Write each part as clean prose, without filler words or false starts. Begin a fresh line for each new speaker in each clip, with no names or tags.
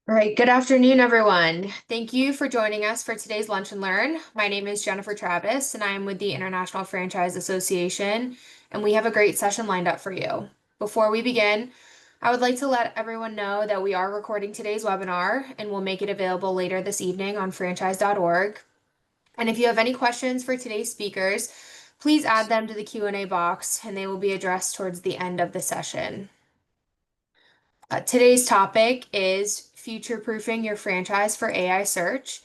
All right, good afternoon, everyone. Thank you for joining us for today's Lunch and Learn. My name is Jennifer Travis, and I am with the International Franchise Association, and we have a great session lined up for you. Before we begin, I would like to let everyone know that we are recording today's webinar and will make it available later this evening on franchise.org. And if you have any questions for today's speakers, please add them to the Q&A box, and they will be addressed towards the end of the session. Today's topic is future-proofing your franchise for AI search,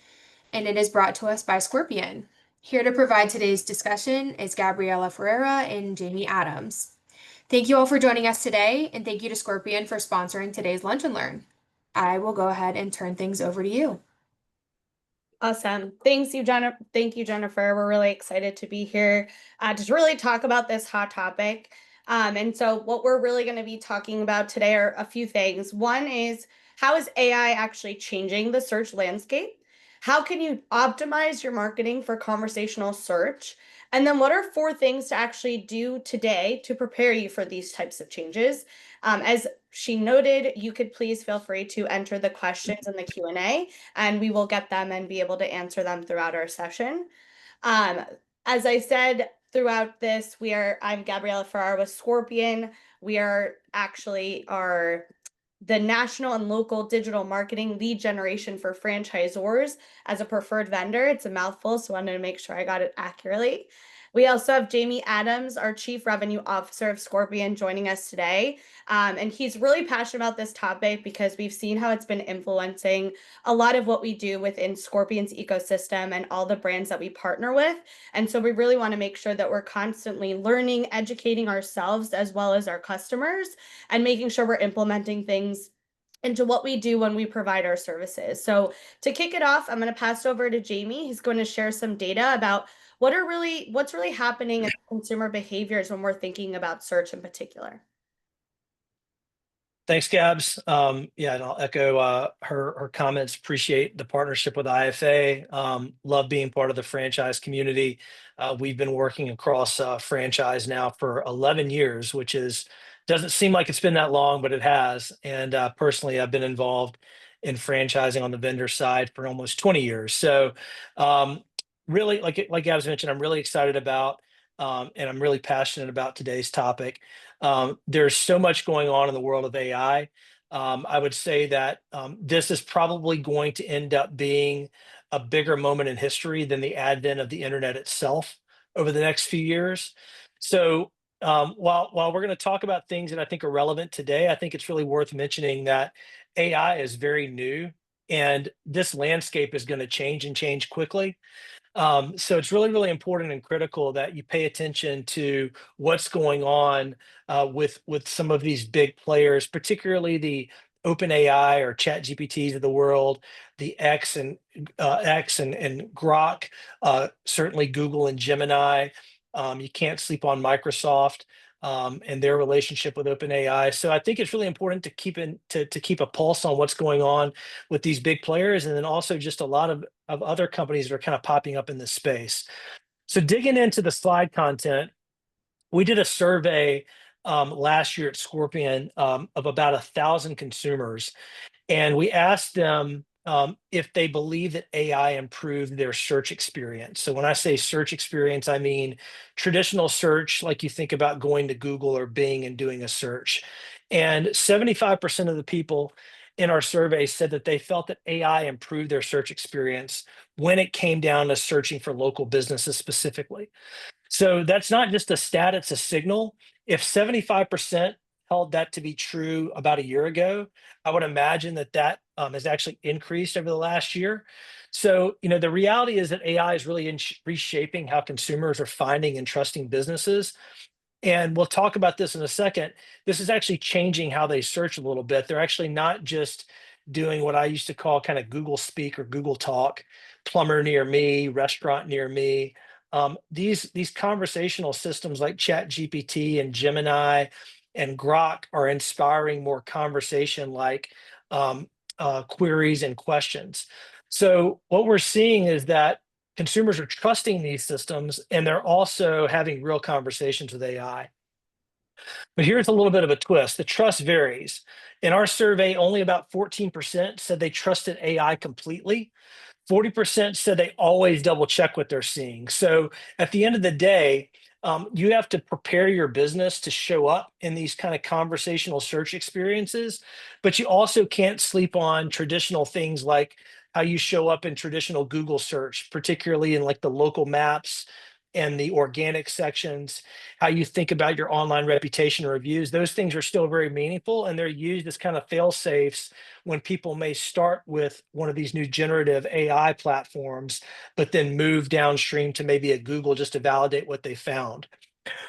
and it is brought to us by Scorpion. Here to provide today's discussion is Gabriela Ferreira and Jamie Adams. Thank you all for joining us today, and thank you to Scorpion for sponsoring today's Lunch and Learn. I will go ahead and turn things over to you.
Awesome. Thank you, Jennifer. We're really excited to be here to really talk about this hot topic. And so what we're really going to be talking about today are a few things. One is, how is AI actually changing the search landscape? How can you optimize your marketing for conversational search? And then what are 4 things to actually do today to prepare you for these types of changes? As she noted, you could please feel free to enter the questions in the Q&A, and we will get them and be able to answer them throughout our session. As I said throughout this, I'm Gabriela Ferrara with Scorpion. We are actually the national and local digital marketing lead generation for franchisors as a preferred vendor. It's a mouthful, so I wanted to make sure I got it accurately. We also have Jamie Adams, our Chief Revenue Officer of Scorpion, joining us today. And he's really passionate about this topic because we've seen how it's been influencing a lot of what we do within Scorpion's ecosystem and all the brands that we partner with. And so we really want to make sure that we're constantly learning, educating ourselves as well as our customers, and making sure we're implementing things into what we do when we provide our services. So to kick it off, I'm going to pass over to Jamie. He's going to share some data about what's really happening in consumer behaviors when we're thinking about search in particular.
Thanks, Gabs. Yeah, and I'll echo her comments. Appreciate the partnership with IFA. Love being part of the franchise community. We've been working across franchise now for 11 years, which doesn't seem like it's been that long, but it has. And personally, I've been involved in franchising on the vendor side for almost 20 years. So really, like Gabs mentioned, I'm really excited about and I'm really passionate about today's topic. There's so much going on in the world of AI. I would say that this is probably going to end up being a bigger moment in history than the advent of the internet itself over the next few years. So while we're going to talk about things that I think are relevant today, I think it's really worth mentioning that AI is very new and this landscape is going to change and change quickly. So it's really, really important and critical that you pay attention to what's going on with some of these big players, particularly the OpenAI or ChatGPTs of the world, the X and Grok, certainly Google and Gemini. You can't sleep on Microsoft and their relationship with OpenAI. So I think it's really important to keep a pulse on what's going on with these big players, and then also just a lot of other companies that are kind of popping up in this space. So digging into the slide content, we did a survey last year at Scorpion of about 1,000 consumers, and we asked them if they believe that AI improved their search experience. So when I say search experience, I mean traditional search, like you think about going to Google or Bing and doing a search. And 75% of the people in our survey said that they felt that AI improved their search experience when it came down to searching for local businesses specifically. So that's not just a stat, it's a signal. If 75% held that to be true about a year ago, I would imagine that has actually increased over the last year. So, the reality is that AI is really reshaping how consumers are finding and trusting businesses. And we'll talk about this in a second. This is actually changing how they search a little bit. They're actually not just doing what I used to call kind of Google speak or Google talk, plumber near me, restaurant near me. These conversational systems like ChatGPT and Gemini and Grok are inspiring more conversation like queries and questions. So what we're seeing is that consumers are trusting these systems and they're also having real conversations with AI. But here's a little bit of a twist. The trust varies. In our survey, only about 14% said they trusted AI completely. 40% said they always double check what they're seeing. So at the end of the day, you have to prepare your business to show up in these kind of conversational search experiences, but you also can't sleep on traditional things like how you show up in traditional Google search, particularly in like the local maps and the organic sections, how you think about your online reputation reviews. Those things are still very meaningful, and they're used as kind of fail safes when people may start with one of these new generative AI platforms, but then move downstream to maybe a Google just to validate what they found.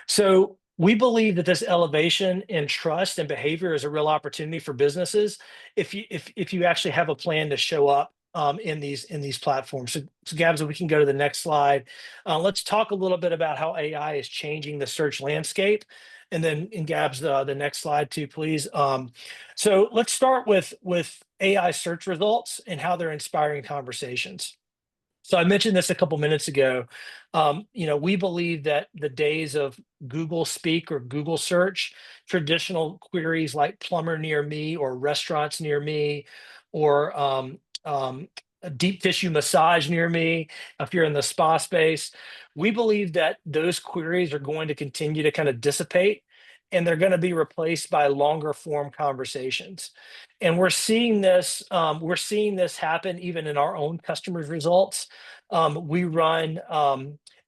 So we believe that this elevation in trust and behavior is a real opportunity for businesses if you actually have a plan to show up in these platforms. So Gabs, if we can go to the next slide, let's talk a little bit about how AI is changing the search landscape. And then in Gabs, the next slide too, please. So let's start with AI search results and how they're inspiring conversations. So I mentioned this a couple minutes ago. We believe that the days of Google Speak or Google Search, traditional queries like plumber near me or restaurants near me, or a deep tissue massage near me, if you're in the spa space, we believe that those queries are going to continue to kind of dissipate, and they're going to be replaced by longer form conversations. And we're seeing this. We're seeing this happen even in our own customers' results. We run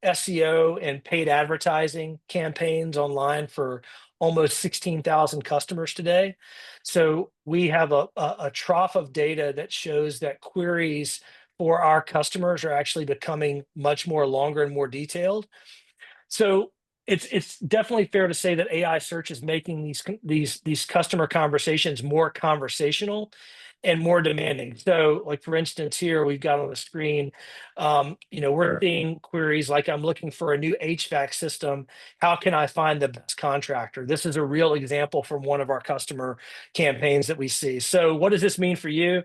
SEO and paid advertising campaigns online for almost 16,000 customers today. So we have a trough of data that shows that queries for our customers are actually becoming much more longer and more detailed. So it's definitely fair to say that AI search is making these customer conversations more conversational and more demanding. So, like for instance, here we've got on the screen, we're seeing queries like, "I'm looking for a new HVAC system. How can I find the best contractor?" This is a real example from one of our customer campaigns that we see. So, what does this mean for you?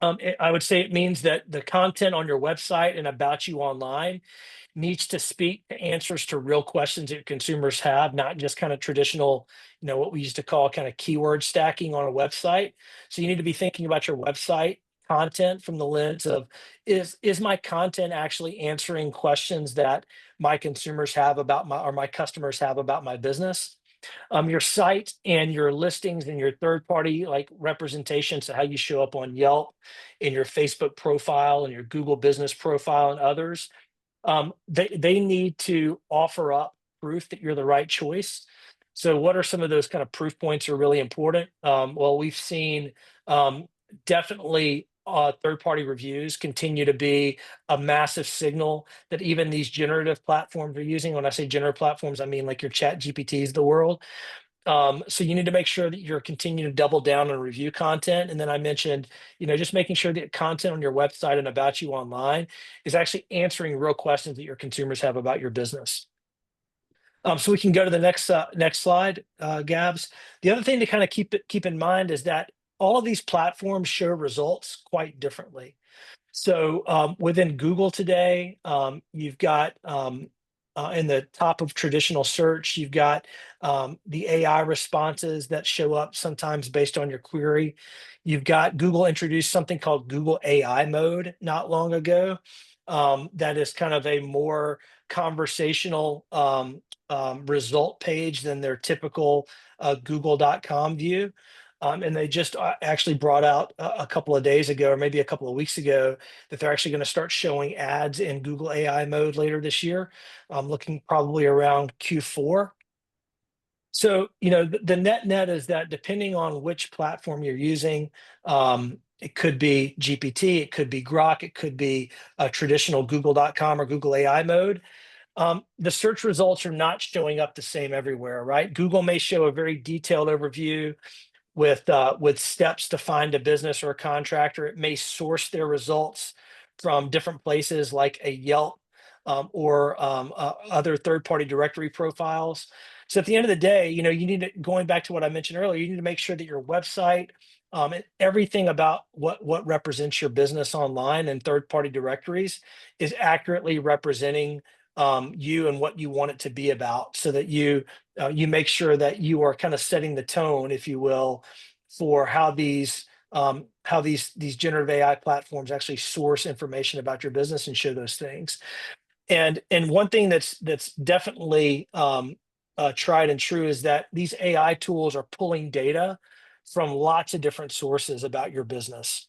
I would say it means that the content on your website and about you online needs to speak to answers to real questions that consumers have, not just kind of traditional, what we used to call kind of keyword stacking on a website. So you need to be thinking about your website content from the lens of, is my content actually answering questions that my consumers have about my customers have about my business? Your site and your listings and your third party like representation, so how you show up on Yelp, in your Facebook profile and your Google business profile and others, they need to offer up proof that you're the right choice. So what are some of those kind of proof points are really important? Well, we've seen definitely third-party reviews continue to be a massive signal that even these generative platforms are using. When I say generative platforms, I mean like your chat GPTs of the world. So you need to make sure that you're continuing to double down on review content. And then I mentioned, just making sure that content on your website and about you online is actually answering real questions that your consumers have about your business. So we can go to the next slide, Gabs. The other thing to kind of keep in mind is that all of these platforms show results quite differently. So within Google today, you've got in the top of traditional search, you've got the AI responses that show up sometimes based on your query. You've got Google introduced something called Google AI mode not long ago. That is kind of a more conversational result page than their typical google.com view. And they just actually brought out a couple of days ago, or maybe a couple of weeks ago, that they're actually going to start showing ads in Google AI mode later this year. Looking probably around Q4. So, the net is that depending on which platform you're using, it could be GPT, it could be Grok, it could be a traditional google.com or Google AI mode. The search results are not showing up the same everywhere, right? Google may show a very detailed overview with steps to find a business or a contractor. It may source their results from different places like a Yelp or other third-party directory profiles. So at the end of the day, you need to, going back to what I mentioned earlier, you need to make sure that your website and everything about what represents your business online and third-party directories is accurately representing you and what you want it to be about, so that you make sure that you are kind of setting the tone, if you will, for how these generative AI platforms actually source information about your business and show those things. And one thing that's definitely tried and true is that these AI tools are pulling data from lots of different sources about your business.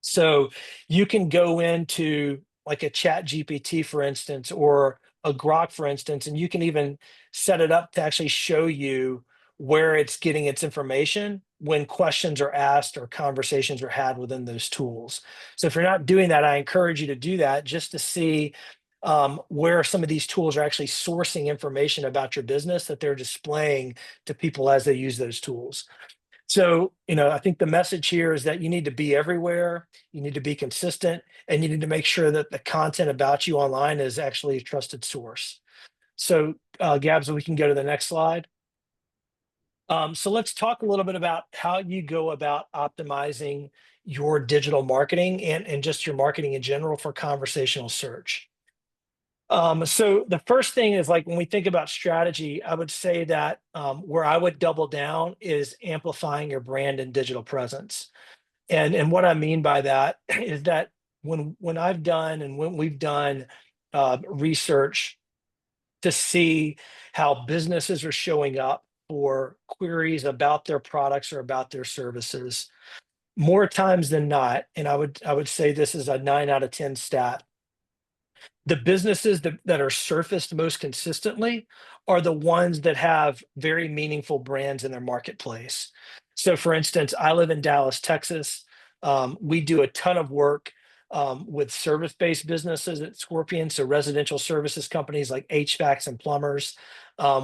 So you can go into like a Chat GPT, for instance, or a Grok, for instance, and you can even set it up to actually show you where it's getting its information when questions are asked or conversations are had within those tools. So if you're not doing that, I encourage you to do that, just to see where some of these tools are actually sourcing information about your business that they're displaying to people as they use those tools. So, I think the message here is that you need to be everywhere, you need to be consistent, and you need to make sure that the content about you online is actually a trusted source. So, Gabs, we can go to the next slide. So let's talk a little bit about how you go about optimizing your digital marketing and just your marketing in general for conversational search. So the first thing is, like, when we think about strategy, I would say that where I would double down is amplifying your brand and digital presence. And what I mean by that is that when I've done and when we've done research to see how businesses are showing up for queries about their products or about their services, more times than not, and I would say this is a 9 out of 10 stat, the businesses that are surfaced most consistently are the ones that have very meaningful brands in their marketplace. So, for instance, I live in Dallas, Texas. We do a ton of work with service-based businesses at Scorpion, so residential services companies like HVACs and plumbers.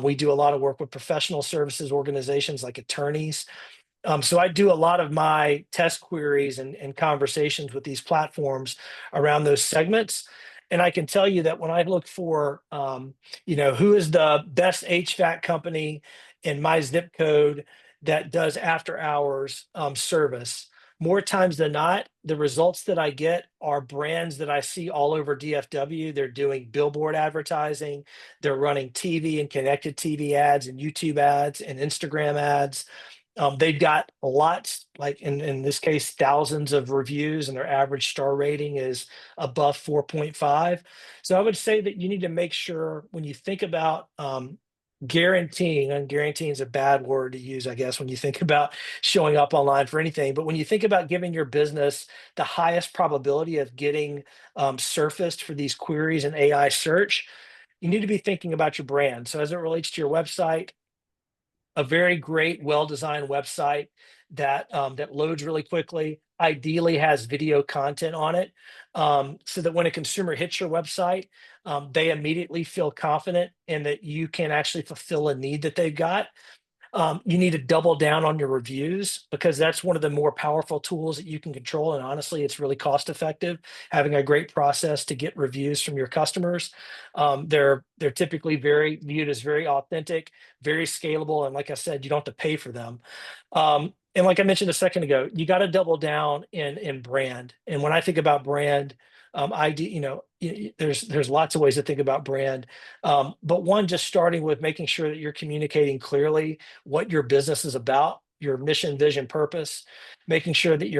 We do a lot of work with professional services organizations like attorneys. So I do a lot of my test queries and conversations with these platforms around those segments. And I can tell you that when I look for, who is the best HVAC company in my zip code that does after hours service, more times than not, the results that I get are brands that I see all over DFW. They're doing billboard advertising, they're running TV and connected TV ads and YouTube ads and Instagram ads. They've got lots, like in this case, thousands of reviews, and their average star rating is above 4.5. So I would say that you need to make sure when you think about guaranteeing, and guaranteeing is a bad word to use, I guess, when you think about showing up online for anything, but when you think about giving your business the highest probability of getting surfaced for these queries in AI search, you need to be thinking about your brand. So as it relates to your website, a very great, well-designed website that loads really quickly, ideally has video content on it, so that when a consumer hits your website, they immediately feel confident in that you can actually fulfill a need that they've got. You need to double down on your reviews, because that's one of the more powerful tools that you can control. And honestly, it's really cost effective having a great process to get reviews from your customers. They're typically very viewed as very authentic, very scalable, and like I said, you don't have to pay for them. And like I mentioned a second ago, you got to double down in brand. And when I think about brand, there's lots of ways to think about brand, but one, just starting with making sure that you're communicating clearly what your business is about, your mission, vision, purpose, making sure that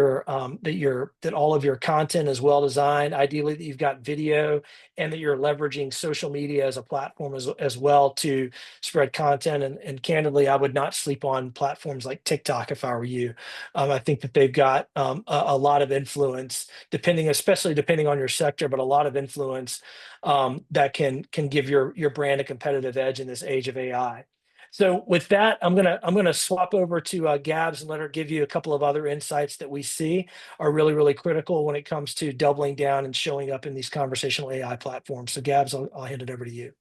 that all of your content is well designed, ideally that you've got video, and that you're leveraging social media as a platform as well to spread content. And candidly, I would not sleep on platforms like TikTok if I were you. I think that they've got a lot of influence, especially depending on your sector, but a lot of influence that can give your brand a competitive edge in this age of AI. So with that, I'm gonna swap over to Gabs and let her give you a couple of other insights that we see are really, really critical when it comes to doubling down and showing up in these conversational AI platforms. So Gabs, I'll hand it over to you.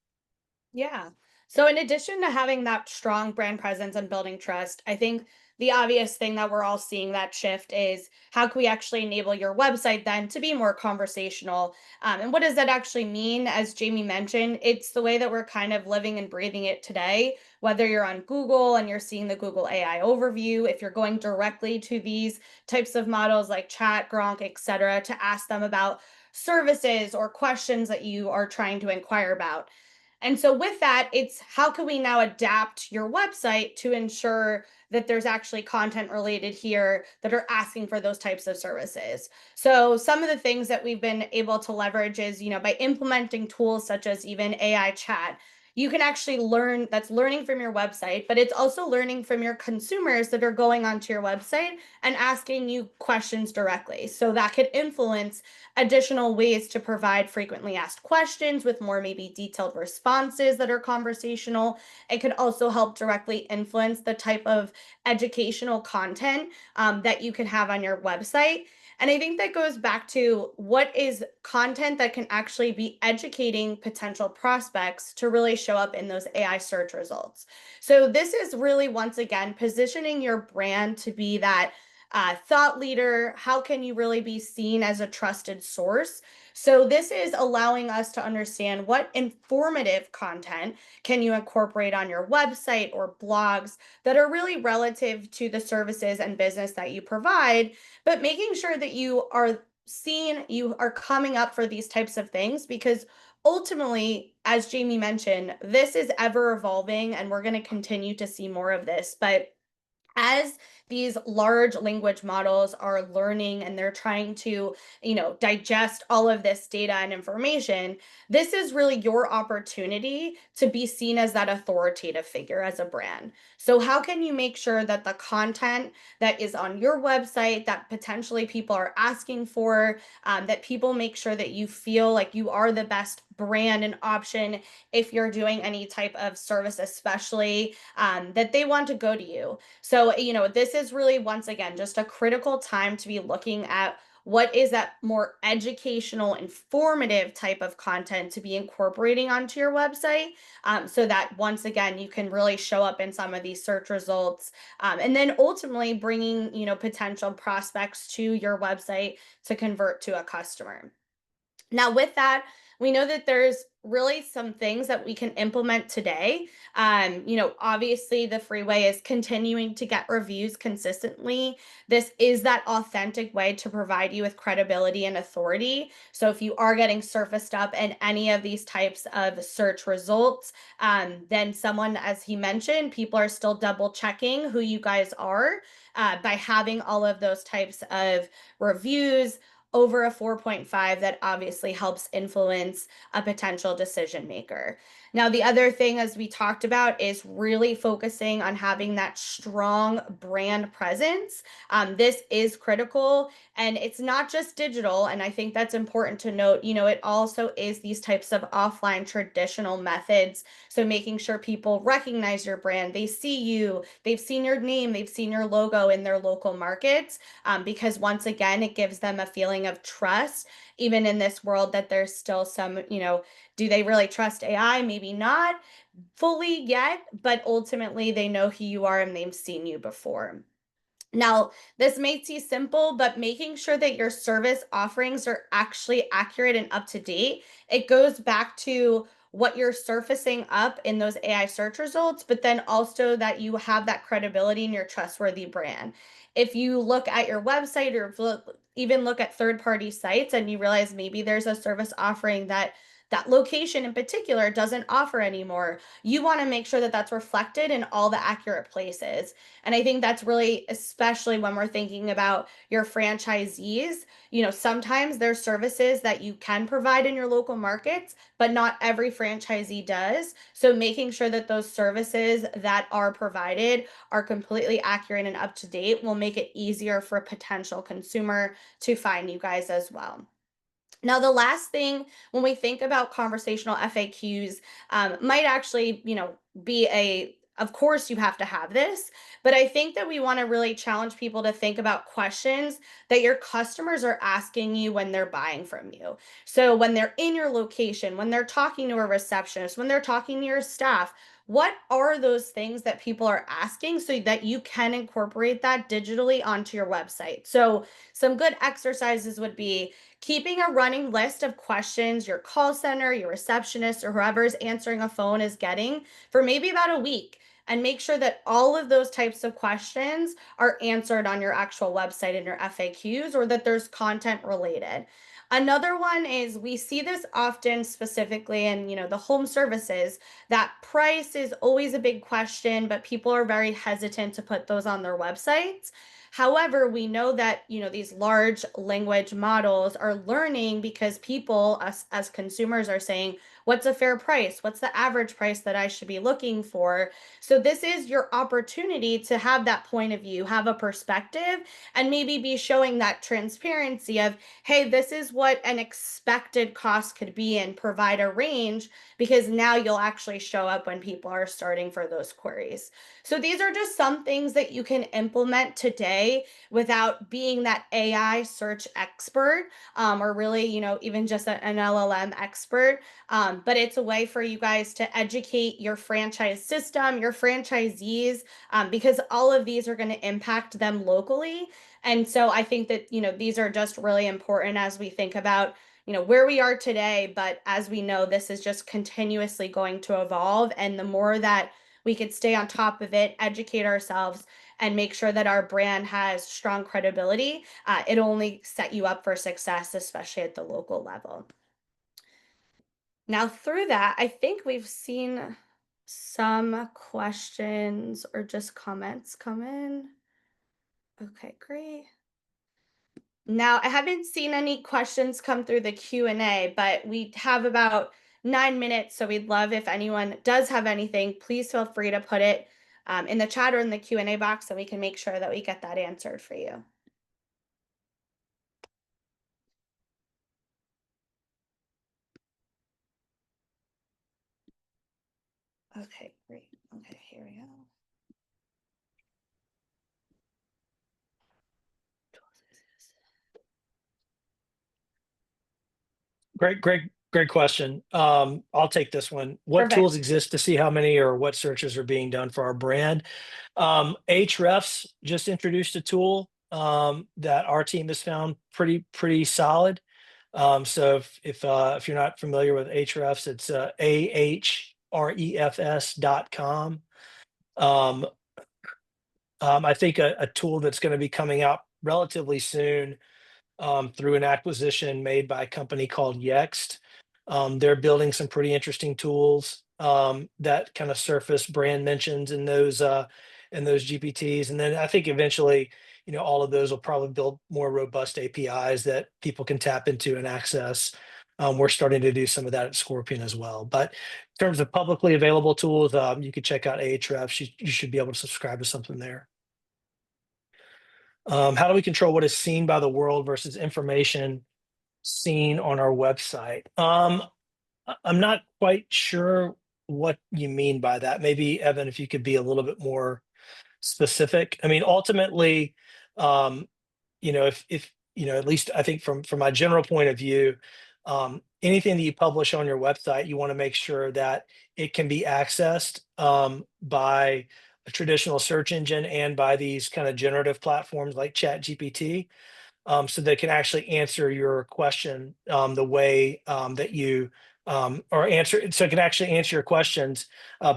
Yeah. So, in addition to having that strong brand presence and building trust, I think the obvious thing that we're all seeing that shift is how can we actually enable your website then to be more conversational? And what does that actually mean? As Jamie mentioned, it's the way that we're kind of living and breathing it today. Whether you're on Google and you're seeing the Google AI overview, if you're going directly to these types of models like Chat, Gronk, etc., to ask them about services or questions that you are trying to inquire about. And so with that, it's how can we now adapt your website to ensure that there's actually content related here that are asking for those types of services. So some of the things that we've been able to leverage is, by implementing tools such as even AI chat, you can actually learn, that's learning from your website, but it's also learning from your consumers that are going onto your website and asking you questions directly. So that could influence additional ways to provide frequently asked questions with more maybe detailed responses that are conversational. It could also help directly influence the type of educational content that you can have on your website. And I think that goes back to what is content that can actually be educating potential prospects to really show up in those AI search results. So, this is really, once again, positioning your brand to be that thought leader. How can you really be seen as a trusted source? So, this is allowing us to understand what informative content can you incorporate on your website or blogs that are really relative to the services and business that you provide, but making sure that you are seen, you are coming up for these types of things because ultimately, as Jamie mentioned, this is ever evolving and we're going to continue to see more of this. But as these large language models are learning and they're trying to digest all of this data and information, this is really your opportunity to be seen as that authoritative figure as a brand. So how can you make sure that the content that is on your website that potentially people are asking for, that people make sure that you feel like you are the best brand and option if you're doing any type of service, especially that they want to go to you. So, this is really, once again, just a critical time to be looking at what is that more educational, informative type of content to be incorporating onto your website, so that once again, you can really show up in some of these search results, and then ultimately bringing, potential prospects to your website to convert to a customer. Now, with that, we know that there's really some things that we can implement today. Obviously, the freeway is continuing to get reviews consistently. This is that authentic way to provide you with credibility and authority. So, if you are getting surfaced up in any of these types of search results, then someone, as he mentioned, people are still double checking who you guys are by having all of those types of reviews over a 4.5. That obviously helps influence a potential decision maker. Now, the other thing, as we talked about, is really focusing on having that strong brand presence. This is critical, and it's not just digital. And I think that's important to note. It also is these types of offline traditional methods. So, making sure people recognize your brand, they see you, they've seen your name, they've seen your logo in their local markets, because once again, it gives them a feeling of trust, even in this world that there's still some, do they really trust AI? Maybe not fully yet, but ultimately they know who you are and they've seen you before. Now, this may seem simple, but making sure that your service offerings are actually accurate and up to date, it goes back to what you're surfacing up in those AI search results, but then also that you have that credibility in your trustworthy brand. If you look at your website or even look at third-party sites and you realize maybe there's a service offering that that location in particular doesn't offer anymore, you want to make sure that that's reflected in all the accurate places. And I think that's really, especially when we're thinking about your franchisees, sometimes there's services that you can provide in your local markets, but not every franchisee does. So making sure that those services that are provided are completely accurate and up to date will make it easier for a potential consumer to find you guys as well. Now, the last thing when we think about conversational FAQs, might actually, be of course, you have to have this, but I think that we want to really challenge people to think about questions that your customers are asking you when they're buying from you. So, when they're in your location, when they're talking to a receptionist, when they're talking to your staff, what are those things that people are asking so that you can incorporate that digitally onto your website? So, some good exercises would be keeping a running list of questions your call center, your receptionist, or whoever's answering a phone is getting for maybe about a week. And make sure that all of those types of questions are answered on your actual website and your FAQs, or that there's content related. Another one is we see this often specifically in, the home services, that price is always a big question, but people are very hesitant to put those on their websites. However, we know that, these large language models are learning because people, us as consumers, are saying, what's a fair price? What's the average price that I should be looking for? So this is your opportunity to have that point of view, have a perspective, and maybe be showing that transparency of, hey, this is what an expected cost could be, and provide a range, because now you'll actually show up when people are starting for those queries. So these are just some things that you can implement today without being that AI search expert, or really, even just an LLM expert. But it's a way for you guys to educate your franchise system, your franchisees, because all of these are going to impact them locally. And so I think that, these are just really important as we think about, where we are today. But as we know, this is just continuously going to evolve. And the more that we could stay on top of it, educate ourselves, and make sure that our brand has strong credibility, it only set you up for success, especially at the local level. Now, through that, I think we've seen some questions or just comments come in. Okay, great. Now, I haven't seen any questions come through the Q&A, but we have about 9 minutes, so we'd love if anyone does have anything, please feel free to put it in the chat or in the Q&A box, so we can make sure that we get that answered for you. Okay, great. Okay, here we go.
Great question. I'll take this one. What
Perfect.
tools exist to see how many or what searches are being done for our brand? Ahrefs just introduced a tool that our team has found pretty solid. So if you're not familiar with Ahrefs, it's ahrefs.com. I think a tool that's going to be coming out relatively soon through an acquisition made by a company called Yext. They're building some pretty interesting tools that kind of surface brand mentions in those GPTs, and then I think eventually, all of those will probably build more robust APIs that people can tap into and access. We're starting to do some of that at Scorpion as well. But in terms of publicly available tools, you could check out Ahrefs. You should be able to subscribe to something there. How do we control what is seen by the world versus information seen on our website? I'm not quite sure what you mean by that. Maybe, Evan, if you could be a little bit more specific. I mean, ultimately, um, if at least I think from my general point of view, anything that you publish on your website, you want to make sure that it can be accessed by a traditional search engine and by these kind of generative platforms like ChatGPT, so they can actually answer your question the way that you or answer, so it can actually answer your questions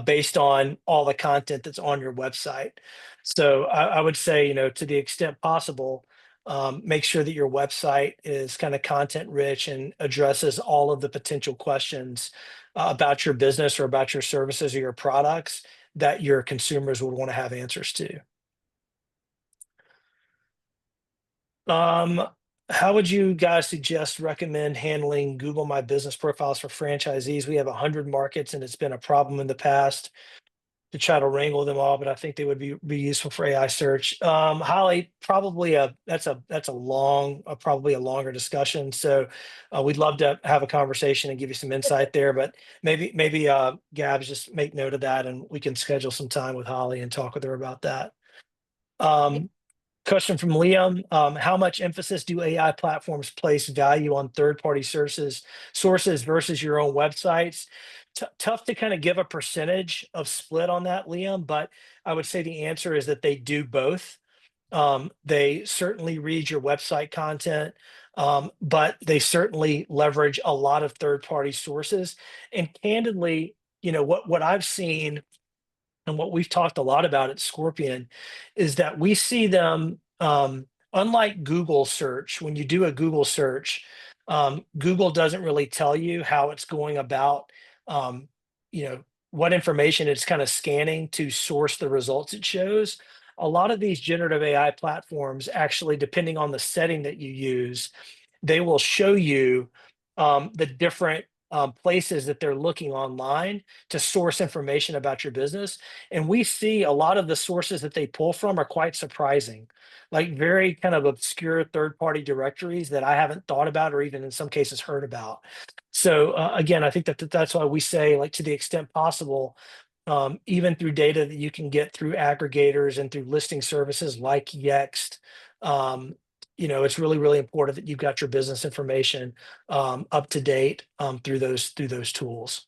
based on all the content that's on your website. So I would say, to the extent possible, make sure that your website is kind of content rich and addresses all of the potential questions about your business or about your services or your products that your consumers would want to have answers to. How would you guys recommend handling Google My Business profiles for franchisees? We have 100 markets, and it's been a problem in the past to try to wrangle them all, but I think they would be useful for AI search. Holly, probably that's a long, probably a longer discussion. So we'd love to have a conversation and give you some insight there, but maybe Gabs, just make note of that, and we can schedule some time with Holly and talk with her about that. Question from Liam. How much emphasis do AI platforms place value on third-party sources versus your own websites? Tough to kind of give a percentage of split on that, Liam, but I would say the answer is that they do both. They certainly read your website content, but they certainly leverage a lot of third-party sources. And candidly, what I've seen and what we've talked a lot about at Scorpion is that we see them, unlike Google search, when you do a Google search, Google doesn't really tell you how it's going about, um, what information it's kind of scanning to source the results it shows. A lot of these generative AI platforms actually, depending on the setting that you use, they will show you the different places that they're looking online to source information about your business. And we see a lot of the sources that they pull from are quite surprising, like very kind of obscure third-party directories that I haven't thought about or even in some cases heard about. So again, I think that's why we say, like, to the extent possible, even through data that you can get through aggregators and through listing services like Yext, it's really, really important that you've got your business information up to date through those tools.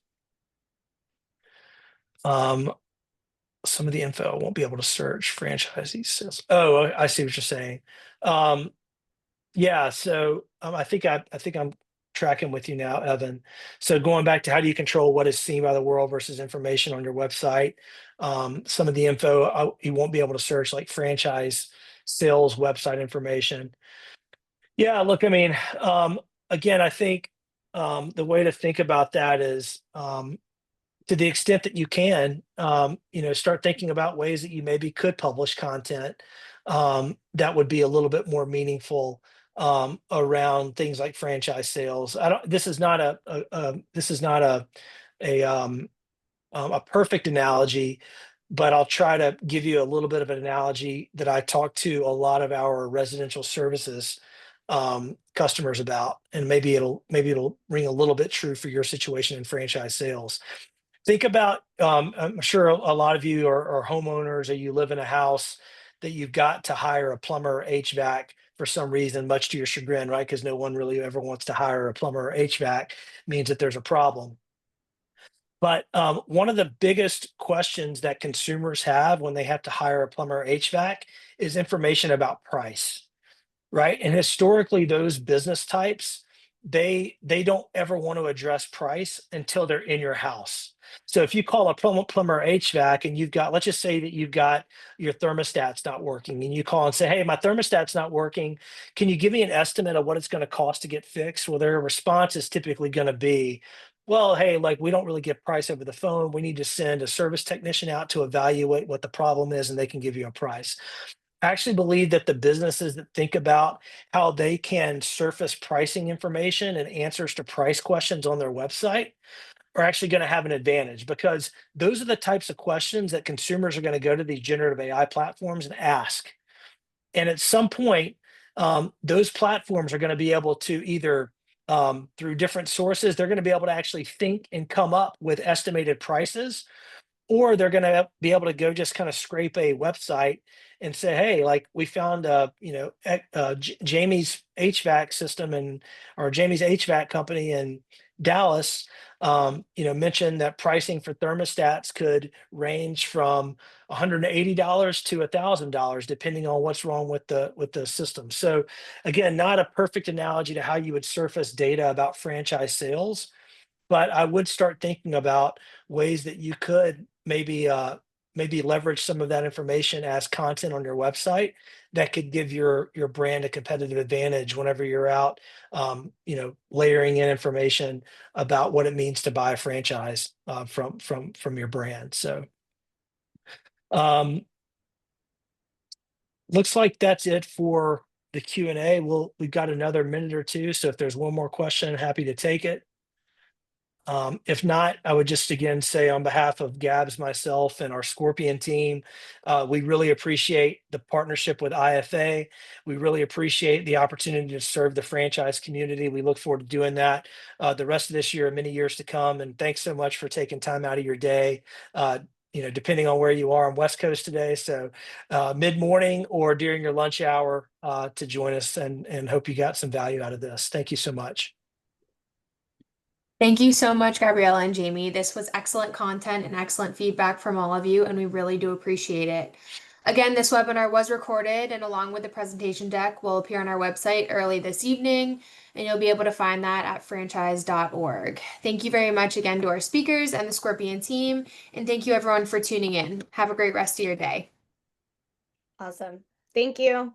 Some of the info I won't be able to search franchisees sales. Oh, I see what you're saying. Yeah, so I think I'm tracking with you now, Evan. So going back to how do you control what is seen by the world versus information on your website? Some of the info you won't be able to search, like franchise sales website information. Yeah, look, I mean, again, I think the way to think about that is, to the extent that you can, start thinking about ways that you maybe could publish content that would be a little bit more meaningful around things like franchise sales. I don't. This is not this is not a perfect analogy, but I'll try to give you a little bit of an analogy that I talk to a lot of our residential services customers about, and maybe it'll ring a little bit true for your situation in franchise sales. Think about, I'm sure a lot of you are homeowners, or you live in a house that you've got to hire a plumber or HVAC for some reason, much to your chagrin, right? Because no one really ever wants to hire a plumber or HVAC, means that there's a problem. But one of the biggest questions that consumers have when they have to hire a plumber or HVAC is information about price, right? And historically, those business types, they don't ever want to address price until they're in your house. So if you call a plumber HVAC and you've got, let's just say that you've got your thermostat's not working, and you call and say, hey, my thermostat's not working. Can you give me an estimate of what it's going to cost to get fixed? Well, their response is typically going to be, well, hey, like, we don't really get price over the phone. We need to send a service technician out to evaluate what the problem is, and they can give you a price. I actually believe that the businesses that think about how they can surface pricing information and answers to price questions on their website are actually going to have an advantage, because those are the types of questions that consumers are going to go to these generative AI platforms and ask. And at some point, those platforms are going to be able to either, through different sources, they're going to be able to actually think and come up with estimated prices, or they're going to be able to go just kind of scrape a website and say, hey, like, we found Jamie's HVAC system, and or Jamie's HVAC company in Dallas mentioned that pricing for thermostats could range from $180 to $1,000 depending on what's wrong with the system. So again, not a perfect analogy to how you would surface data about franchise sales, but I would start thinking about ways that you could maybe leverage some of that information as content on your website that could give your brand a competitive advantage whenever you're out, layering in information about what it means to buy a franchise from your brand. So looks like that's it for the Q&A. We've got another minute or two, so if there's one more question, happy to take it. If not, I would just again say, on behalf of Gabs, myself, and our Scorpion team, we really appreciate the partnership with IFA. We really appreciate the opportunity to serve the franchise community. We look forward to doing that the rest of this year and many years to come. And thanks so much for taking time out of your day, depending on where you are on West Coast today. So mid-morning or during your lunch hour to join us, and hope you got some value out of this. Thank you so much.
Thank you so much, Gabriella and Jamie. This was excellent content and excellent feedback from all of you, and we really do appreciate it. Again, this webinar was recorded, and along with the presentation deck will appear on our website early this evening, and you'll be able to find that at franchise.org. Thank you very much again to our speakers and the Scorpion team, and thank you everyone for tuning in. Have a great rest of your day.
Awesome. Thank you.